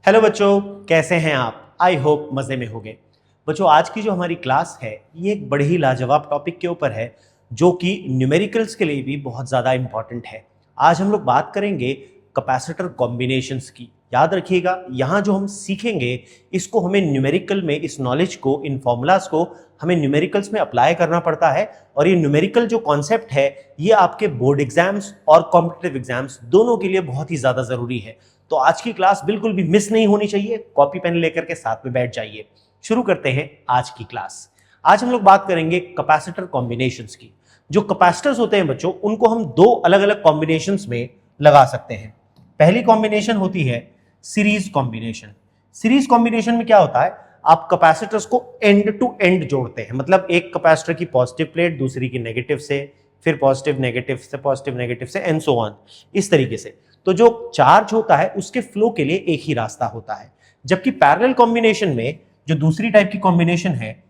Hello बच्चों, कैसे हैं आप? आई होप मज़े में होंगे। बच्चों, आज की जो हमारी क्लास है ये एक बड़े ही लाजवाब टॉपिक के ऊपर है जो कि न्यूमेरिकल्स के लिए भी बहुत ज़्यादा इंपॉर्टेंट है। आज हम लोग बात करेंगे कैपेसिटर कॉम्बिनेशंस की। याद रखिएगा, यहाँ जो हम सीखेंगे इसको हमें न्यूमेरिकल में, इस नॉलेज को, इन फॉर्मूलाज को हमें न्यूमेरिकल्स में अप्लाई करना पड़ता है। और ये न्यूमेरिकल जो कॉन्सेप्ट है ये आपके बोर्ड एग्जाम्स और कॉम्पिटिटिव एग्जाम्स दोनों के लिए बहुत ही ज़्यादा ज़रूरी है। तो आज की क्लास बिल्कुल भी मिस नहीं होनी चाहिए। कॉपी पेन लेकर के साथ में बैठ जाइए। शुरू करते हैं आज की क्लास। आज हम लोग बात करेंगे कैपेसिटर कॉम्बिनेशंस की। जो कैपेसिटर्स होते हैं बच्चों, उनको हम दो अलग अलग कॉम्बिनेशंस में लगा सकते हैं। पहली कॉम्बिनेशन होती है सीरीज कॉम्बिनेशन। सीरीज कॉम्बिनेशन में क्या होता है, आप कैपेसिटर्स को एंड टू एंड जोड़ते हैं। मतलब एक कैपेसिटर की पॉजिटिव प्लेट दूसरी की नेगेटिव से, फिर पॉजिटिव नेगेटिव से एंड सो ऑन, इस तरीके से। तो जो चार्ज होता है उसके फ्लो के लिए एक ही रास्ता होता है। जबकि पैरेलल कॉम्बिनेशन में जो दूसरी टाइप की कॉम्बिनेशन है,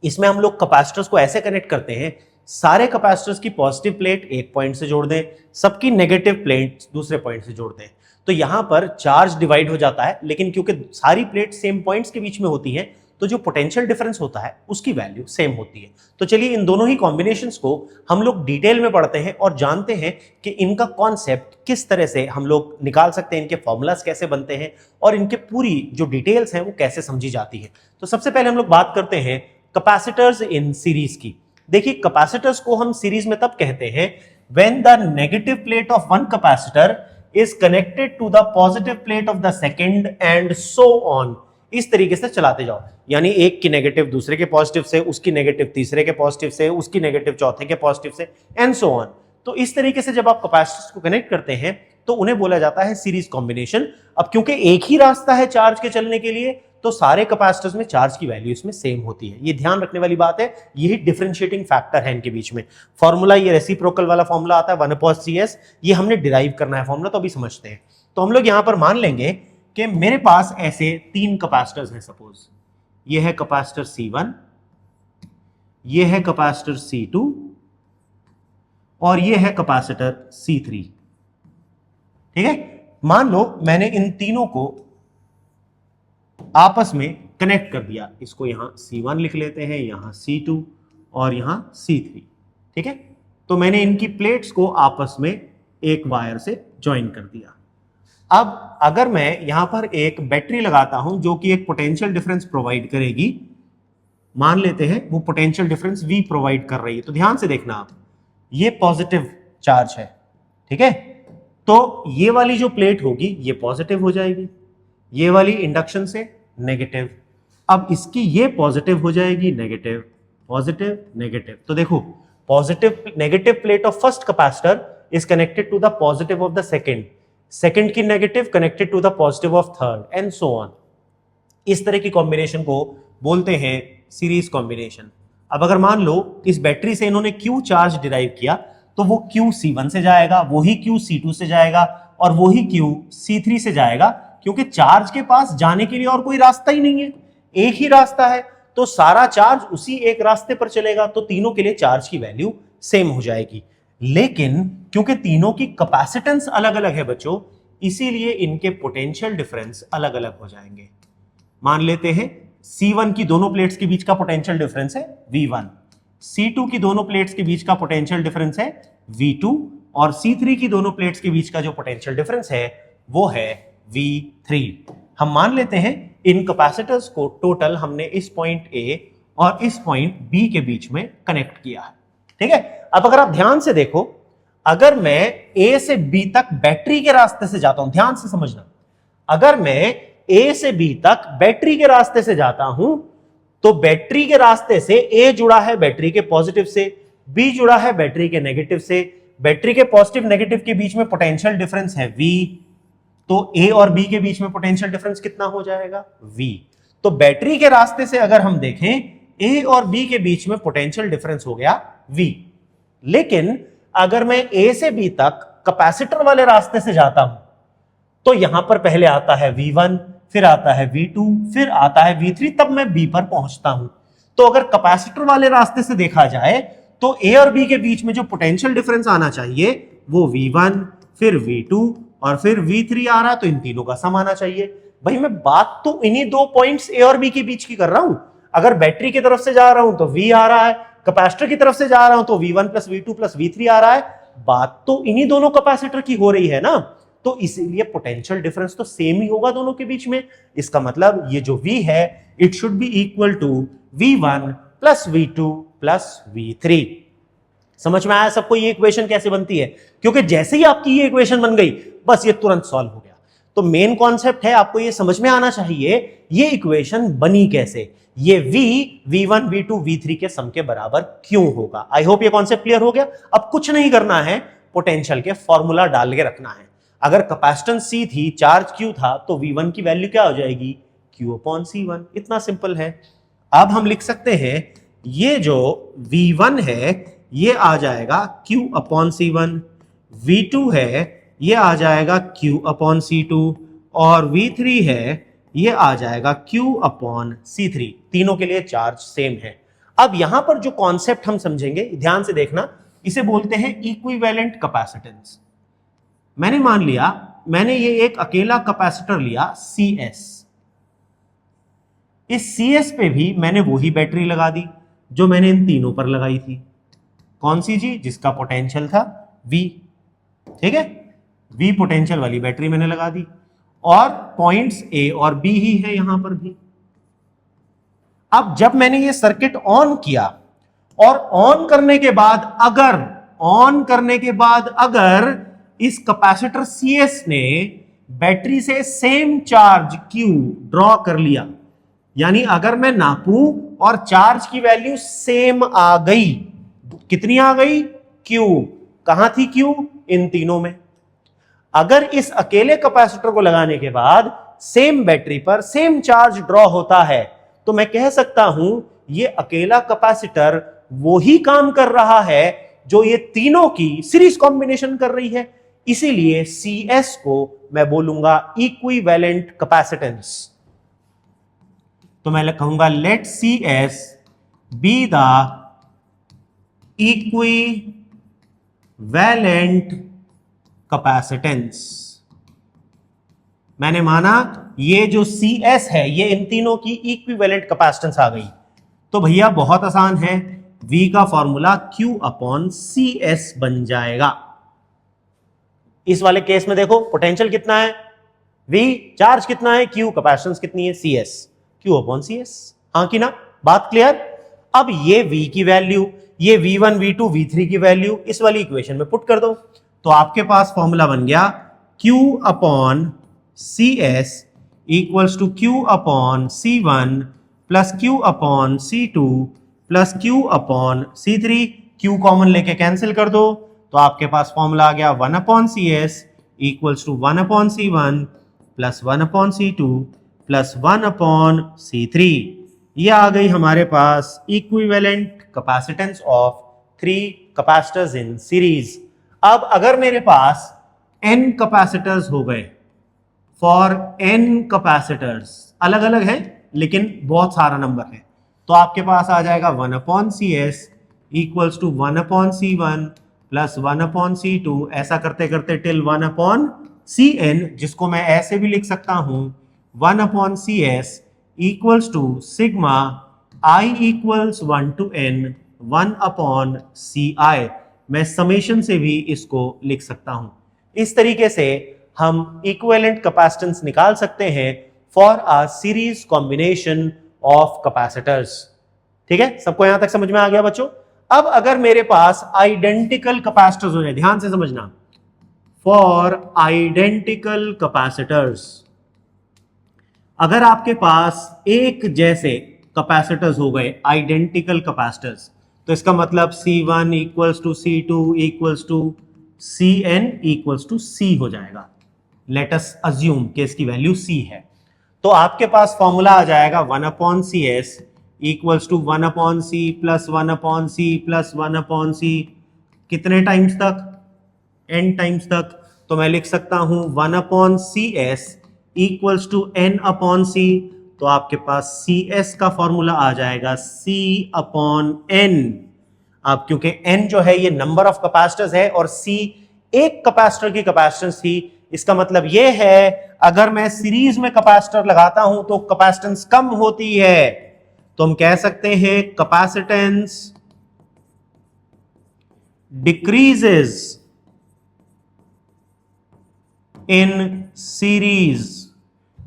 इसमें हम लोग कैपेसिटर्स को ऐसे कनेक्ट करते हैं, सारे कैपेसिटर्स की पॉजिटिव प्लेट एक पॉइंट से जोड़ दें, सबकी नेगेटिव प्लेट दूसरे पॉइंट से जोड़ दें। तो यहां पर चार्ज डिवाइड हो जाता है, लेकिन क्योंकि सारी प्लेट सेम पॉइंट्स के बीच में होती है तो जो पोटेंशियल डिफरेंस होता है उसकी वैल्यू सेम होती है। तो चलिए इन दोनों ही कॉम्बिनेशंस को हम लोग डिटेल में पढ़ते हैं और जानते हैं कि इनका कॉन्सेप्ट किस तरह से हम लोग निकाल सकते हैं, इनके फॉर्मूलाज कैसे बनते हैं और इनके पूरी जो डिटेल्स हैं वो कैसे समझी जाती है। तो सबसे पहले हम लोग बात करते हैं कैपेसिटर्स इन सीरीज की। देखिए, कैपेसिटर्स को हम सीरीज में तब कहते हैं when the negative plate of one capacitor is connected to the positive plate of the second and so on. इस तरीके से चलाते जाओ, यानी एक की नेगेटिव दूसरे के पॉजिटिव से, उसकी नेगेटिव तीसरे के पॉजिटिव से, उसकी नेगेटिव चौथे के पॉजिटिव से एंड सो ऑन। तो इस तरीके से जब आप कैपेसिटर्स को कनेक्ट करते हैं तो उन्हें बोला जाता है सीरीज कॉम्बिनेशन। अब क्योंकि एक ही रास्ता है चार्ज के चलने के लिए, तो सारे कैपेसिटर्स में चार्ज की वैल्यू इसमें सेम होती है। ये ध्यान रखने वाली बात है, यही डिफरेंशिएटिंग फैक्टर है इनके बीच में। फॉर्मूला ये रेसिप्रोकल वाला फॉर्मूला आता है 1/CS, ये हमने डिराइव करना है फॉर्मूला, तो अभी समझते हैं। तो हम लोग यहां पर मान लेंगे कि मेरे पास ऐसे तीन कैपेसिटर्स हैं। सपोज ये है कैपेसिटर C1, ये है कैपेसिटर C2 और ये है कैपेसिटर C3। ठीक है, मान लो मैंने इन तीनों को आपस में कनेक्ट कर दिया। इसको यहां C1 लिख लेते हैं, यहां C2 और यहां C3। ठीक है, तो मैंने इनकी प्लेट्स को आपस में एक वायर से ज्वाइन कर दिया। अब अगर मैं यहां पर एक बैटरी लगाता हूं जो कि एक पोटेंशियल डिफरेंस प्रोवाइड करेगी, मान लेते हैं वो पोटेंशियल डिफरेंस V प्रोवाइड कर रही है, तो ध्यान से देखना आप, ये पॉजिटिव चार्ज है। ठीक है, तो ये वाली जो प्लेट होगी ये पॉजिटिव हो जाएगी, ये वाली इंडक्शन से नेगेटिव। अब इसकी ये पॉजिटिव हो जाएगी, नेगेटिव पॉजिटिव नेगेटिव। तो देखो, positive negative plate of first capacitor is connected to the positive of the second की negative connected to the positive of third and so on. इस तरह की कॉम्बिनेशन को बोलते हैं सीरीज कॉम्बिनेशन। अब अगर मान लो इस बैटरी से इन्होंने Q चार्ज डिराइव किया, तो वो Q C1 से जाएगा, वही Q C2 से जाएगा और वही Q C3 से जाएगा, क्योंकि चार्ज के पास जाने के लिए और कोई रास्ता ही नहीं है, एक ही रास्ता है। तो सारा चार्ज उसी एक रास्ते पर चलेगा, तो तीनों के लिए चार्ज की वैल्यू सेम हो जाएगी। लेकिन क्योंकि तीनों की कैपेसिटेंस अलग अलग है बच्चों, इसीलिए इनके पोटेंशियल डिफरेंस अलग अलग हो जाएंगे। मान लेते हैं C1 की दोनों प्लेट्स के बीच का पोटेंशियल डिफरेंस है V1, C2 की दोनों प्लेट्स के बीच का पोटेंशियल डिफरेंस है V2 और C3 की दोनों प्लेट्स के बीच का जो पोटेंशियल डिफरेंस है वो है V3। हम मान लेते हैं इन कैपेसिटर्स को टोटल हमने इस पॉइंट A और इस पॉइंट B के बीच में कनेक्ट किया है। ठीक है, अब अगर आप ध्यान से देखो, अगर मैं A से B तक बैटरी के रास्ते से जाता हूं, ध्यान से समझना, अगर मैं A से B तक बैटरी के रास्ते से जाता हूं तो बैटरी के रास्ते से A जुड़ा है बैटरी के पॉजिटिव से, B जुड़ा है बैटरी के नेगेटिव से। बैटरी के पॉजिटिव नेगेटिव के बीच में पोटेंशियल डिफरेंस है V, तो A और B के बीच में पोटेंशियल डिफरेंस कितना हो जाएगा, V। तो बैटरी के रास्ते से अगर हम देखें, A और B के बीच में पोटेंशियल डिफरेंस हो गया V। लेकिन अगर मैं A से B तक कैपेसिटर वाले रास्ते से जाता हूं तो यहां पर पहले आता है V1, फिर आता है V2, फिर आता है V3, तब मैं B पर पहुंचता हूं। तो अगर कैपेसिटर वाले रास्ते से देखा जाए तो A और B के बीच में जो पोटेंशियल डिफरेंस आना चाहिए वो V1, फिर V2 और फिर V3 आ रहा है, तो इन तीनों का सम आना चाहिए। भाई मैं बात तो इन्हीं दो पॉइंट्स ए और बी के बीच की कर रहा हूं। अगर बैटरी की तरफ से जा रहा हूं तो V आ रहा है, कैपेसिटर की तरफ से जा रहा हूं तो V1 plus V2 plus V3 आ रहा है। बात तो इन्हीं दोनों कैपेसिटर की हो रही है ना, तो इसीलिए पोटेंशियल डिफरेंस तो सेम ही होगा दोनों के बीच में। इसका मतलब ये जो V है it should be equal to V1 plus V2 plus V3। समझ में आया सबको ये इक्वेशन कैसे बनती है? क्योंकि जैसे ही आपकी ये इक्वेशन बन गई बस ये तुरंत सॉल्व हो गया। तो मेन कॉन्सेप्ट है, आपको ये समझ में आना चाहिए ये इक्वेशन बनी कैसे, ये V1 V2 V3 के सम के बराबर क्यों होगा। आई होप ये कॉन्सेप्ट क्लियर हो गया। अब कुछ नहीं करना है, पोटेंशियल के फॉर्मूला डाल के रखना है। अगर कैपेसिटेंस C थी, चार्ज Q था, तो V1 की वैल्यू क्या हो जाएगी? Q upon C1। इतना सिंपल है। अब हम लिख सकते हैं ये जो V1 है ये आ जाएगा Q अपॉन C1, V2 है ये आ जाएगा Q अपॉन C2, और V3 है ये आ जाएगा Q अपॉन C3। तीनों के लिए चार्ज सेम है। अब यहां पर जो कॉन्सेप्ट हम समझेंगे, ध्यान से देखना, इसे बोलते हैं इक्विवेलेंट कैपेसिटेंस। मैंने मान लिया मैंने ये एक अकेला कैपेसिटर लिया CS, इस CS पे भी मैंने वही बैटरी लगा दी जो मैंने इन तीनों पर लगाई थी। कौन सी जी? जिसका पोटेंशियल था V। ठीक है, V पोटेंशियल वाली बैटरी मैंने लगा दी, और पॉइंट्स A और B ही है यहां पर भी। अब जब मैंने ये सर्किट ऑन किया, और ऑन करने के बाद अगर इस कैपेसिटर CS ने बैटरी से सेम चार्ज Q ड्रॉ कर लिया, यानी अगर मैं नापूं और चार्ज की वैल्यू सेम आ गई, कितनी आ गई? Q। कहां थी Q? इन तीनों में। अगर इस अकेले कैपेसिटर को लगाने के बाद सेम बैटरी पर सेम चार्ज ड्रॉ होता है, तो मैं कह सकता हूं ये अकेला कैपेसिटर वो ही काम कर रहा है जो ये तीनों की सीरीज कॉम्बिनेशन कर रही है। इसीलिए CS को मैं बोलूंगा इक्विवेलेंट कैपेसिटेंस। तो मैं कहूंगा let CS be the equivalent capacitance. मैंने माना ये जो CS है ये इन तीनों की इक्विवेलेंट कैपेसिटेंस आ गई। तो भैया बहुत आसान है, V का फॉर्मूला Q अपॉन CS बन जाएगा। इस वाले केस में देखो पोटेंशियल कितना है V, चार्ज कितना है Q, कैपेसिटेंस कितनी है CS, Q अपॉन CS। हाँ कि ना? बात क्लियर? अब ये V की वैल्यू, ये V1 V2 V3 की वैल्यू इस वाली इक्वेशन में पुट कर दो, तो आपके पास फॉर्मूला बन गया Q upon CS equals to Q upon C1 plus Q upon C2 plus Q upon C3। Q common लेके कैंसिल कर दो, तो आपके पास फॉर्मूला आ गया 1 upon CS equals to 1 upon C1 plus 1 upon C2 plus 1 upon C3। ये आ गई हमारे पास equivalent capacitance of 3 capacitors in series. अब अगर मेरे पास n कैपेसिटर्स हो गए, फॉर n कैपेसिटर्स, अलग अलग है लेकिन बहुत सारा नंबर है, तो आपके पास आ जाएगा 1 upon CS equals to 1 upon C1 plus 1 upon C2, ऐसा करते करते टिल 1 अपॉन Cn, जिसको मैं ऐसे भी लिख सकता हूं 1 upon CS equals to sigma I equals 1 to n 1 upon Ci। मैं समेशन से भी इसको लिख सकता हूं। इस तरीके से हम इक्विवेलेंट कैपेसिटेंस निकाल सकते हैं for a series combination of capacitors. ठीक है, सबको यहां तक समझ में आ गया बच्चों? अब अगर मेरे पास आइडेंटिकल कैपेसिटर्स हो जाए, ध्यान से समझना, फॉर आइडेंटिकल कैपेसिटर्स, अगर आपके पास एक जैसे कैपेसिटर्स हो गए, आइडेंटिकल कैपेसिटर्स, तो इसका मतलब C1 equals to C2 equals to Cn equals to C हो जाएगा। लेट अस अज्यूम कि इसकी वैल्यू C है, तो आपके पास फॉर्मूला आ जाएगा 1 upon CS equals to 1 upon C plus 1 upon C plus 1 upon C। कितने टाइम्स तक? n टाइम्स तक। तो मैं लिख सकता हूं 1 upon CS equals to n upon C, तो आपके पास CS का फॉर्मूला आ जाएगा C अपॉन n। अब क्योंकि n जो है ये नंबर ऑफ कैपेसिटर्स है और C एक कैपेसिटर की कैपेसिटेंस थी, इसका मतलब यह है अगर मैं सीरीज में कैपेसिटर लगाता हूं तो कैपेसिटेंस कम होती है, तो हम कह सकते हैं capacitance decreases in series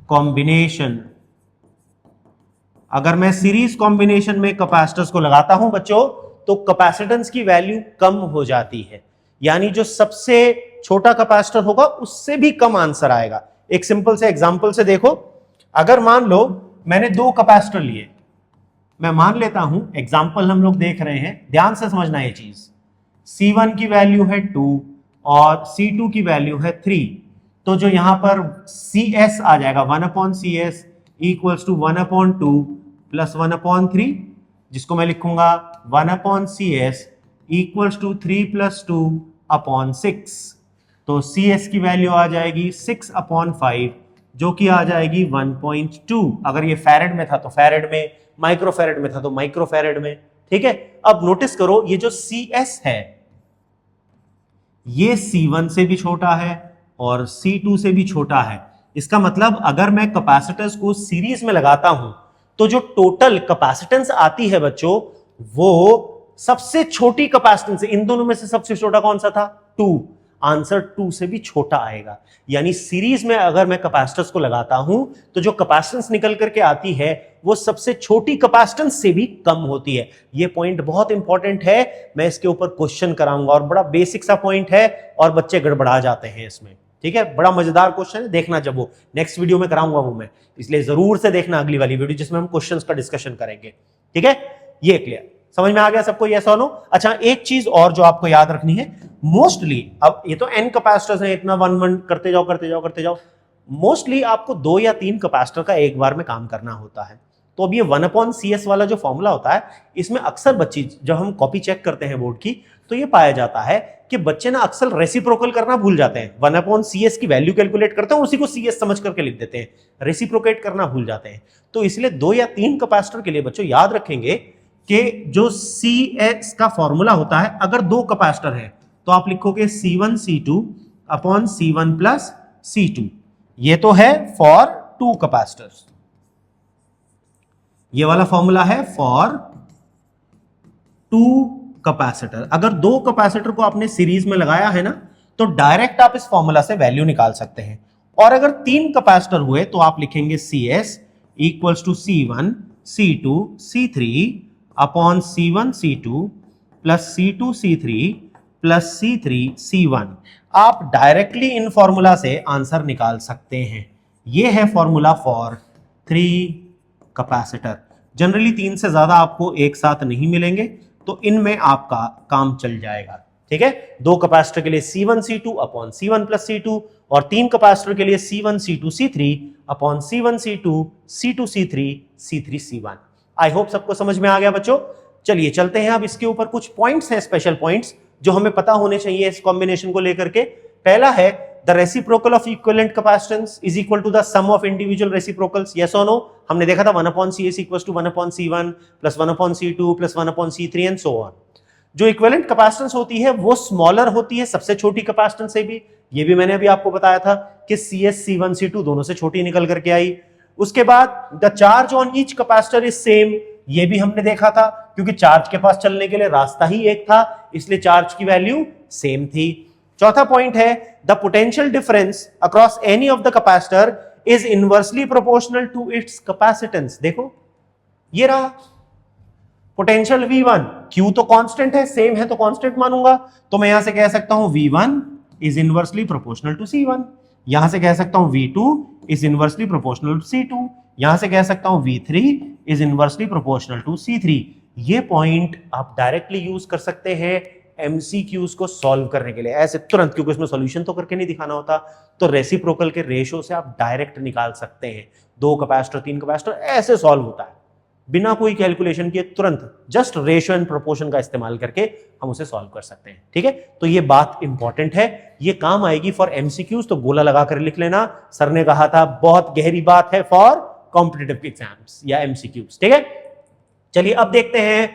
combination. अगर मैं सीरीज कॉम्बिनेशन में कैपेसिटर्स को लगाता हूं बच्चों तो कैपेसिटेंस की वैल्यू कम हो जाती है, यानी जो सबसे छोटा कैपेसिटर होगा उससे भी कम आंसर आएगा। एक सिंपल से एग्जांपल से देखो, अगर मान लो मैंने दो कैपेसिटर लिए, मैं मान लेता हूं एग्जांपल हम लोग देख रहे हैं, ध्यान से समझना ये चीज। C1 की वैल्यू है 2 और C2 की वैल्यू है 3, तो जो यहां पर CS आ जाएगा 1/CS इक्वल्स टू 1/2 प्लस 1/3, जिसको मैं लिखूंगा 1/CS इक्वल्स टू 3 + 2/6। तो CS की वैल्यू आ जाएगी 6/5 जो कि आ जाएगी 1.2। अगर ये फैरेड में था तो फैरेड में, माइक्रोफैरेड में था तो माइक्रोफैरेड में। ठीक है, अब नोटिस करो ये जो CS है ये C1 से भी छोटा है और C2 से भी छोटा है। इसका मतलब अगर मैं कैपेसिटर्स को सीरीज में लगाता हूं तो जो टोटल कैपेसिटेंस आती है बच्चों वो सबसे छोटी कैपेसिटेंस, इन दोनों में से सबसे छोटा कौन सा था? 2। आंसर 2 से भी छोटा आएगा। यानी सीरीज में अगर मैं कैपेसिटर्स को लगाता हूं तो जो कैपेसिटेंस निकल करके आती है वो सबसे छोटी कैपेसिटेंस से भी कम होती है। ये पॉइंट बहुत इंपॉर्टेंट है, मैं इसके ऊपर क्वेश्चन कराऊंगा और बड़ा बेसिक सा पॉइंट है और बच्चे गड़बड़ा जाते हैं इसमें। ठीक है, बड़ा मजेदार क्वेश्चन है, देखना जब वो नेक्स्ट वीडियो में कराऊंगा वो मैं, इसलिए जरूर से देखना अगली वाली वीडियो जिसमें हम क्वेश्चंस का डिस्कशन करेंगे। ठीक है, ये क्लियर, समझ में आ गया सबको? यस और नो? अच्छा, एक चीज और जो आपको याद रखनी है, मोस्टली अब ये तो n कैपेसिटर्स हैं, इतना 1 करते जाओ करते जाओ करते जाओ, मोस्टली आपको 2 या 3 कैपेसिटर का एक बार में काम करना होता है। तो अब ये 1/CS वाला जो फॉर्मूला होता है, इसमें अक्सर बच्चे जब हम कॉपी चेक करते हैं बोर्ड की तो ये पाया जाता है कि बच्चे ना अक्सर रेसिप्रोकल करना भूल जाते हैं। 1/CS की वैल्यू कैलकुलेट करते हैं, उसी को CS समझ करके लिख देते हैं, रेसिप्रोकेट करना भूल जाते हैं। तो इसलिए 2 या 3 कैपेसिटर के लिए बच्चों याद रखेंगे कि जो CS का फॉर्मूला होता है, अगर 2 कैपेसिटर है तो आप लिखोगे C1 C2 upon C1 plus C2। ये तो है फॉर 2 कैपेसिटर्स, ये वाला फॉर्मूला है फॉर 2 कैपेसिटर। अगर 2 कैपेसिटर को आपने सीरीज में लगाया है ना तो डायरेक्ट आप इस फॉर्मूला से वैल्यू निकाल सकते हैं। और अगर 3 कैपेसिटर हुए तो आप लिखेंगे CS equals to C1 C2 C3 upon C1 C2 plus C2 C3 plus C3 C1। आप डायरेक्टली इन फॉर्मूला से आंसर निकाल सकते हैं। यह है फॉर्मूला फॉर 3 कैपेसिटर। जनरली 3 से ज्यादा आपको एक साथ नहीं मिलेंगे, तो इनमें आपका काम चल जाएगा। ठीक है, 2 कैपेसिटर के लिए C1 C2 upon C1 plus C2 और 3 कैपेसिटर के लिए C1 C2 C3 upon C1 C2 C2 C3 C3 C1। I hope सबको समझ में आ गया बच्चों। चलिए चलते हैं, अब इसके ऊपर कुछ पॉइंट्स हैं, स्पेशल पॉइंट्स जो हमें पता होने चाहिए इस कॉम्बिनेशन को लेकर के। पहला है the reciprocal of equivalent capacitance is equal to the sum of individual reciprocals. Yes और नो? हमने देखा था 1/CS equals to 1/C1 plus 1/C2 plus 1/C3 and so on. जो इक्विवेलेंट कैपेसिटेंस होती है वो स्मॉलर होती है सबसे छोटी कैपेसिटेंस से भी। ये भी मैंने अभी आपको बताया था कि CS C1 C2 दोनों से छोटी निकल करके आई। उसके बाद the charge on each capacitor is same, ये भी हमने देखा था, क्योंकि चार्ज के पास चलने के लिए रास्ता ही एक था, इसलिए चार्ज की वैल्यू सेम थी। चौथा पॉइंट है the potential difference across any of the capacitor is inversely proportional to its capacitance. देखो ये रहा पोटेंशियल V1, Q तो कांस्टेंट है, सेम है तो कांस्टेंट मानूंगा, तो मैं यहां से कह सकता हूं V1 is inversely proportional to C1, यहां से कह सकता हूं V2 is inversely proportional to C2, यहां से कह सकता हूं V3 is inversely proportional to C3। ये पॉइंट आप डायरेक्टली यूज कर सकते हैं MCQs को सॉल्व करने के लिए ऐसे तुरंत, क्योंकि इसमें सॉल्यूशन तो करके नहीं दिखाना होता, तो रेसिप्रोकल के रेशो से आप डायरेक्ट निकाल सकते हैं। 2 कैपेसिटर 3 कैपेसिटर ऐसे सॉल्व होता है बिना कोई कैलकुलेशन किए, तुरंत जस्ट रेशियो एंड प्रोपोर्शन का इस्तेमाल करके हम उसे सॉल्व कर सकते हैं। ठीक है, तो ये बात इंपॉर्टेंट है, ये काम आएगी फॉर MCQs, तो गोला लगाकर लिख लेना। सर ने कहा था बहुत गहरी बात है फॉर कॉम्पिटिटिव एग्जाम्स या MCQs। ठीक है, चलिए अब देखते हैं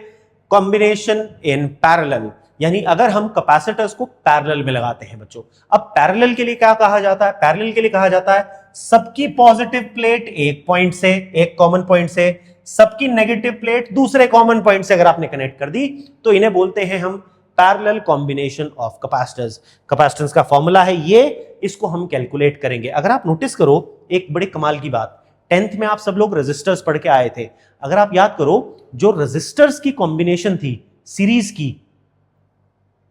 कॉम्बिनेशन इन पैरेलल, यानी अगर हम कैपेसिटर्स को पैरेलल में लगाते हैं बच्चों, अब पैरेलल के लिए क्या कहा जाता है? पैरेलल के लिए कहा जाता है सबकी पॉजिटिव प्लेट एक पॉइंट से, एक कॉमन पॉइंट से, सबकी नेगेटिव प्लेट दूसरे कॉमन पॉइंट से अगर आपने कनेक्ट कर दी तो इन्हें बोलते हैं हम parallel combination of capacitors. Capacitance का फॉर्मूला है ये, इसको हम कैलकुलेट करेंगे। अगर आप नोटिस करो एक बड़ी कमाल की बात, 10th में आप सब लोग रेजिस्टर्स पढ़ के आए थे। अगर आप याद करो, जो रेजिस्टर्स की कॉम्बिनेशन थी सीरीज की,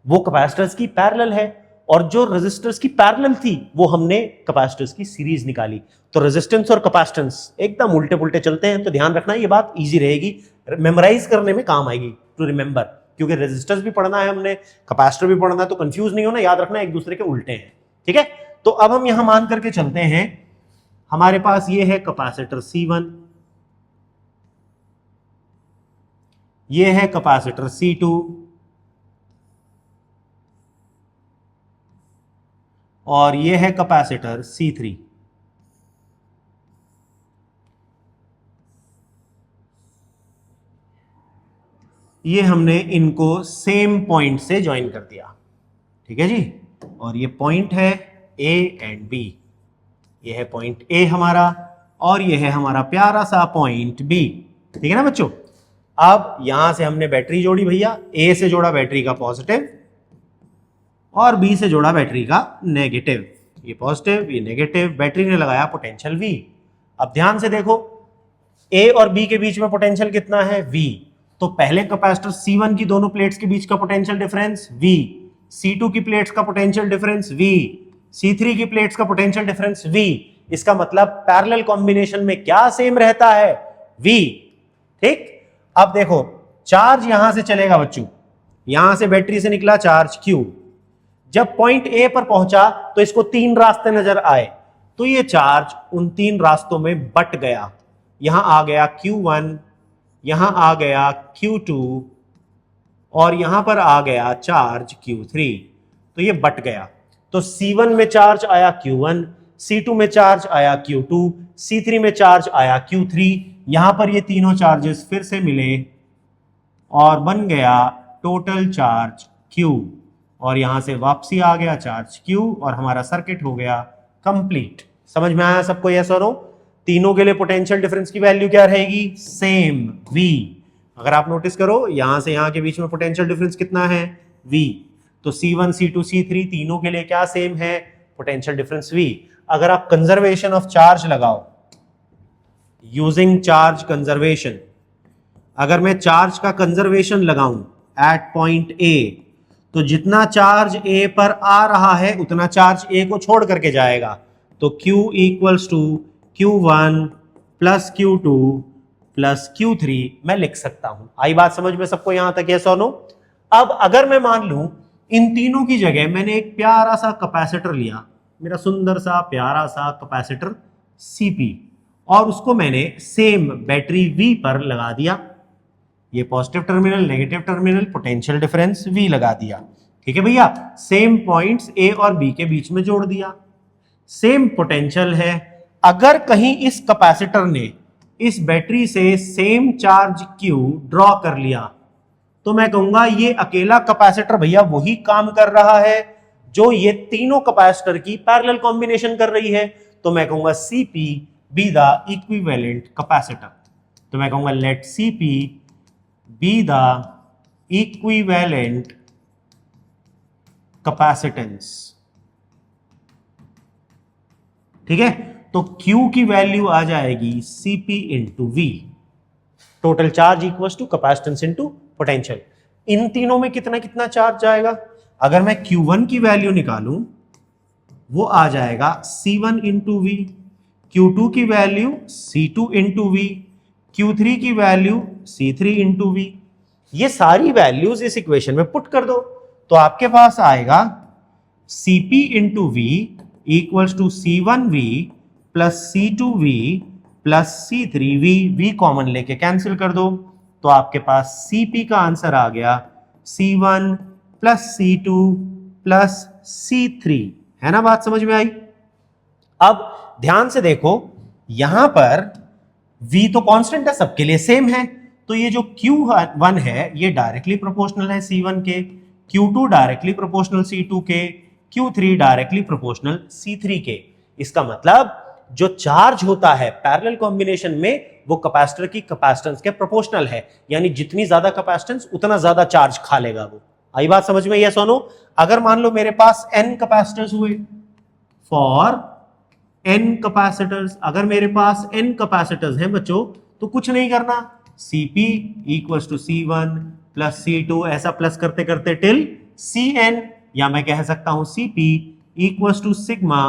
वो कैपेसिटर्स की पैरेलल है, और जो रेजिस्टर्स की पैरेलल थी वो हमने कैपेसिटर्स की सीरीज निकाली। तो रेजिस्टेंस और कैपेसिटेंस एकदम उल्टे पुल्टे चलते हैं, तो ध्यान रखना, ये बात इजी रहेगी, मेमोराइज करने में काम आएगी, टू रिमेंबर, क्योंकि रेजिस्टर्स भी पढ़ना है हमने, कैपेसिटर भी पढ़ना है, तो कंफ्यूज नहीं होना, याद रखना एक दूसरे के उल्टे हैं। ठीक है, तो अब हम यहां मान करके चलते हैं, हमारे पास ये है कैपेसिटर C1, ये है कैपेसिटर C2, और ये है कैपेसिटर C3। ये हमने इनको सेम पॉइंट से ज्वाइन कर दिया, ठीक है जी, और ये पॉइंट है A एंड B। ये है पॉइंट A हमारा, और ये है हमारा प्यारा सा पॉइंट B। ठीक है ना बच्चों? अब यहां से हमने बैटरी जोड़ी भैया, A से जोड़ा बैटरी का पॉजिटिव और B से जोड़ा बैटरी का नेगेटिव। ये पॉजिटिव, ये नेगेटिव, बैटरी ने लगाया पोटेंशियल V। अब ध्यान से देखो, A और B के बीच में पोटेंशियल कितना है? V। तो पहले कैपेसिटर C1 की दोनों प्लेट्स के बीच का पोटेंशियल डिफरेंस V, C2 की प्लेट्स का पोटेंशियल डिफरेंस V, C3 की प्लेट्स का पोटेंशियल डिफरेंस V। इसका मतलब पैरेलल कॉम्बिनेशन में क्या सेम रहता है? V। ठीक, अब देखो, चार्ज यहां से चलेगा बच्चों, यहां से बैटरी से निकला चार्ज Q, जब पॉइंट A पर पहुंचा तो इसको 3 रास्ते नजर आए, तो ये चार्ज उन 3 रास्तों में बट गया। यहां आ गया Q1, यहां आ गया Q2, और यहां पर आ गया चार्ज Q3। तो ये बट गया, तो C1 में चार्ज आया Q1, C2 में चार्ज आया Q2, C3 में चार्ज आया Q3। यहां पर ये तीनों चार्जेस फिर से मिले और बन गया टोटल चार्ज Q, और यहां से वापसी आ गया चार्ज Q, और हमारा सर्किट हो गया कंप्लीट। समझ में आया सबको? यस और नो? तीनों के लिए पोटेंशियल डिफरेंस की वैल्यू क्या रहेगी? Same, V। अगर आप नोटिस करो, यहां से यहां के बीच में पोटेंशियल डिफरेंस कितना है? V। तो C1, C2, C3 तीनों के लिए क्या सेम है? Potential difference V। अगर आप कंजर्वेशन ऑफ चार्ज लगाओ, यूजिंग चार्ज कंजर्वेशन, अगर मैं चार्ज का कंजर्वेशन लगाऊं एट पॉइंट A, तो जितना चार्ज A पर आ रहा है उतना चार्ज A को छोड़ करके जाएगा। तो Q equals to Q1 plus Q2 plus Q3 मैं लिख सकता हूं। आई बात समझ में सबको यहां तक? यस और नो? अब अगर मैं मान लूं इन तीनों की जगह मैंने एक प्यारा सा कैपेसिटर लिया, मेरा सुंदर सा प्यारा सा कैपेसिटर CP, और उसको मैंने सेम बैटरी V पर लगा दिया। ये positive terminal, negative terminal, potential difference V लगा दिया। ठीक है भैया, सेम पॉइंट्स A और B के बीच में जोड़ दिया, सेम पोटेंशियल है। अगर कहीं इस कैपेसिटर ने इस बैटरी से सेम चार्ज Q ड्रॉ कर लिया, तो मैं कहूंगा ये अकेला कैपेसिटर भैया वही काम कर रहा है जो ये तीनों कैपेसिटर की पैरेलल कॉम्बिनेशन कर रही है। तो मैं कहूंगा CP be the equivalent capacitor. तो मैं कहूंगा let CP be the equivalent capacitance. ठीक है, तो Q की वैल्यू आ जाएगी CP into V, total charge equals to capacitance into potential. इन तीनों में कितना कितना चार्ज जाएगा? अगर मैं Q1 की वैल्यू निकालूं, वो आ जाएगा C1 इंटू V, Q2 की value C2 into V, Q3 की वैल्यू C3 इंटू V। ये सारी वैल्यूज इस इक्वेशन में पुट कर दो, तो आपके पास आएगा CP into V equals to C1V plus C2V plus C3V। V common लेके कैंसिल कर दो, तो आपके पास CP का आंसर आ गया C1 plus C2 plus C3। है ना बात समझ में आई? अब ध्यान से देखो, यहां पर V तो कांस्टेंट है, सबके लिए सेम है, तो ये जो Q1 है ये डायरेक्टली प्रोपोर्शनल है C1 के, Q2 डायरेक्टली प्रोपोर्शनल C2 के, Q3 डायरेक्टली प्रोपोर्शनल C3 के। इसका मतलब जो चार्ज होता है पैरेलल कॉम्बिनेशन में वो कैपेसिटर की कैपेसिटेंस के प्रोपोर्शनल है, यानी जितनी ज्यादा कैपेसिटेंस उतना ज्यादा चार्ज खा लेगा वो। आई बात समझ में? यस और नो? अगर मान लो मेरे पास n कैपेसिटर्स हुए, फॉर n कैपेसिटर्स, अगर मेरे पास n कैपेसिटर्स हैं बच्चों, तो कुछ नहीं करना, Cp equals to C1 plus C2 ऐसा प्लस करते करते टिल Cn, या मैं कह सकता हूं Cp equals to sigma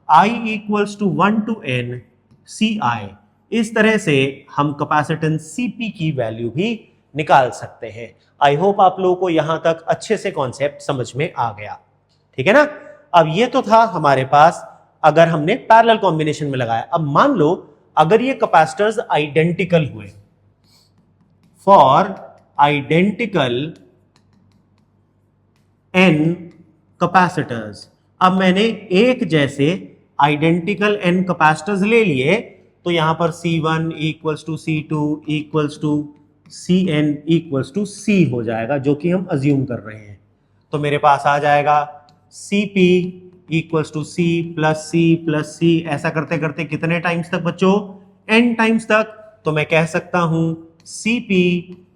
I equals to 1 to n Ci। इस तरह से हम कैपेसिटेंस Cp की वैल्यू भी निकाल सकते हैं। आई होप आप लोगों को यहां तक अच्छे से कॉन्सेप्ट समझ में आ गया, ठीक है ना? अब ये तो था हमारे पास अगर हमने पैरेलल कॉम्बिनेशन में लगाया। अब मान लो अगर ये कैपेसिटर्स आइडेंटिकल हुए, फॉर आइडेंटिकल n कैपेसिटर्स, अब मैंने एक जैसे आइडेंटिकल n कैपेसिटर्स ले लिए, तो यहां पर C1 equals to C2 equals to Cn equals to C हो जाएगा, जो कि हम अज्यूम कर रहे हैं। तो मेरे पास आ जाएगा Cp equals to C plus C, ऐसा करते करते कितने टाइम्स तक बच्चों? n टाइम्स तक। तो मैं कह सकता हूं Cp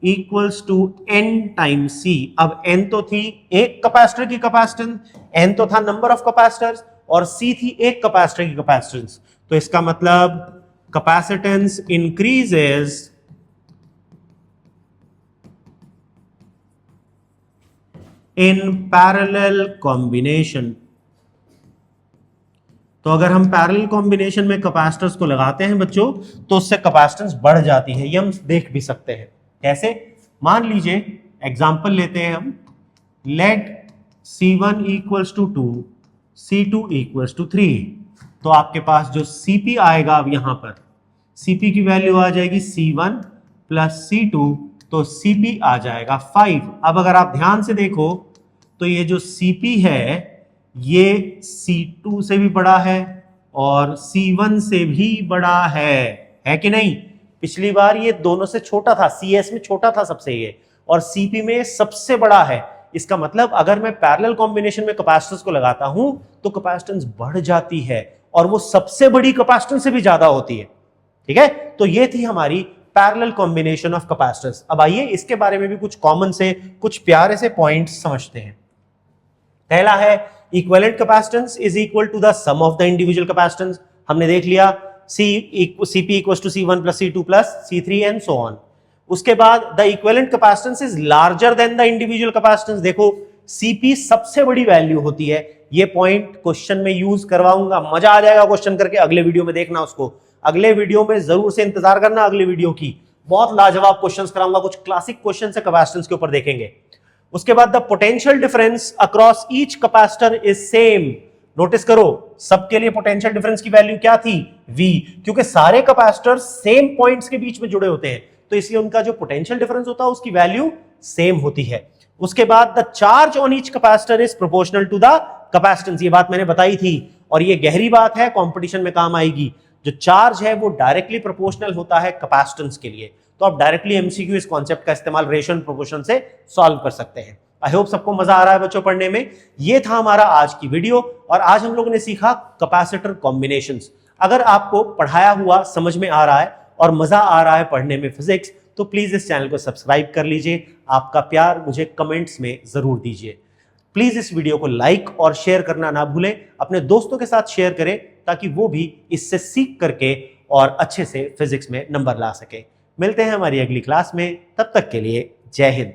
equals to n times C। अब n तो थी एक कैपेसिटर की कैपेसिटेंस, n तो था नंबर ऑफ कैपेसिटर्स, और C थी एक कैपेसिटर की कैपेसिटेंस। तो इसका मतलब capacitance increases in parallel combination. तो अगर हम पैरेलल कॉम्बिनेशन में कैपेसिटर्स को लगाते हैं बच्चों, तो उससे कैपेसिटेंस बढ़ जाती है। ये हम देख भी सकते हैं। कैसे? मान लीजिए एग्जांपल लेते हैं हम, let C1 equals to 2, C2 equals to 3। तो आपके पास जो Cp आएगा, अब यहां पर Cp की वैल्यू आ जाएगी C1 प्लस C2, तो Cp आ जाएगा 5। अब अगर आप ध्यान से देखो तो ये जो Cp है ये C2 से भी बड़ा है और C1 से भी बड़ा है कि नहीं? पिछली बार ये दोनों से छोटा था, Cs में छोटा था सबसे ये, और Cp में सबसे बड़ा है। इसका मतलब अगर मैं पैरेलल कॉम्बिनेशन में कैपेसिटेंस को लगाता हूं तो कैपेसिटेंस बढ़ जाती है, और वो सबसे बड़ी कैपेसिटेंस से भी ज्यादा होती है, ठीक है? तो ये थी हमारी पैरेलल कॉम्बिनेशन ऑफ कैपेसिटर्स। अब आइए इसके बारे में भी कुछ कॉमन से, कुछ प्यारे से पॉइंट्स समझते हैं। पहला है equivalent capacitance is equal to the sum of the individual capacitance. हमने देख लिया Cp equals to C1 plus C2 plus C3 and so on. उसके बाद the equivalent capacitance is larger than the individual capacitance. देखो Cp सबसे बड़ी value होती है। ये पॉइंट क्वेश्चन में यूज करवाऊंगा, मजा आ जाएगा क्वेश्चन करके। अगले वीडियो में देखना उसको, अगले वीडियो में जरूर से इंतजार करना अगले वीडियो की। बहुत लाजवाब क्वेश्चंस कराऊंगा, कुछ क्लासिक क्वेश्चन है कैपेसिटेंस के ऊपर देखेंगे। उसके बाद the potential difference across each capacitor is same. Notice करो सबके लिए पोटेंशियल डिफरेंस की वैल्यू क्या थी? V, क्योंकि सारे कैपेसिटर सेम पॉइंट्स के बीच में जुड़े होते हैं, तो इसलिए उनका जो पोटेंशियल डिफरेंस होता है उसकी वैल्यू सेम होती है। उसके बाद the charge on each capacitor is proportional to the capacitance. ये बात मैंने बताई थी, और ये गहरी बात है, कंपटीशन में काम आएगी। जो चार्ज है वो डायरेक्टली प्रोपोर्शनल होता है कैपेसिटेंस के लिए। तो आप डायरेक्टली एमसीक्यू इस कॉन्सेप्ट का इस्तेमाल रेशियो एंड प्रोपोर्शन से सॉल्व कर सकते हैं। आई होप सबको मजा आ रहा है बच्चों पढ़ने में। ये था हमारा आज की वीडियो, और आज हम लोगों ने सीखा कैपेसिटर कॉम्बिनेशंस। अगर आपको पढ़ाया हुआ समझ में आ रहा है और मजा आ रहा है पढ़ने में फिजिक्स, तो प्लीज इस चैनल को सब्सक्राइब कर लीजिए। आपका प्यार मुझे कमेंट्स में जरूर दीजिए। प्लीज इस वीडियो को लाइक और शेयर करना ना भूलें। अपने दोस्तों के साथ शेयर करें ताकि वो भी इससे सीख करके और अच्छे से फिजिक्स में नंबर ला सके। मिलते हैं हमारी अगली क्लास में, तब तक के लिए जय हिंद।